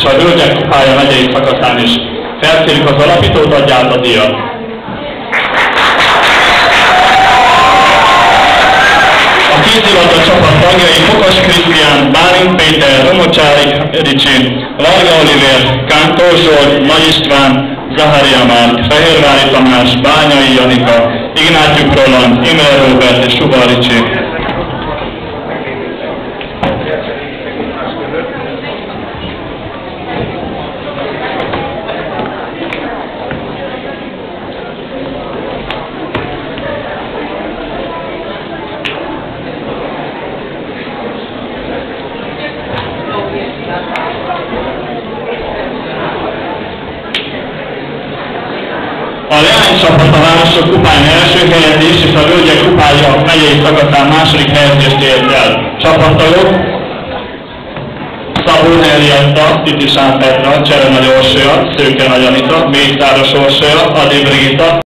a Hölgyek Kupája megyei szakaszán is. Felkérjük az alapítót, adja át a díjat. A kézilabda csapat tagjai Fokas Krisztián, Bálint Péter, Romocsári Ricsi, Varga Olivér, Kántó Zsolt, Nagy István, Zaharia Márk, Fehérvári Tamás, Bányai Janika, Ignátyuk Roland, Imre Róbert és Suba Ricsi. A leánycsapat a Városok Kupáján első helyezés és a Hölgyek Kupája megyei szakaszán második helyezést ért el. Csapattagok: Szabó Henrietta, Titisán Petra, Csere Nagy Orsolya, Szőke Nagy Anita, Mészáros Orsolya, Adi Brigitta,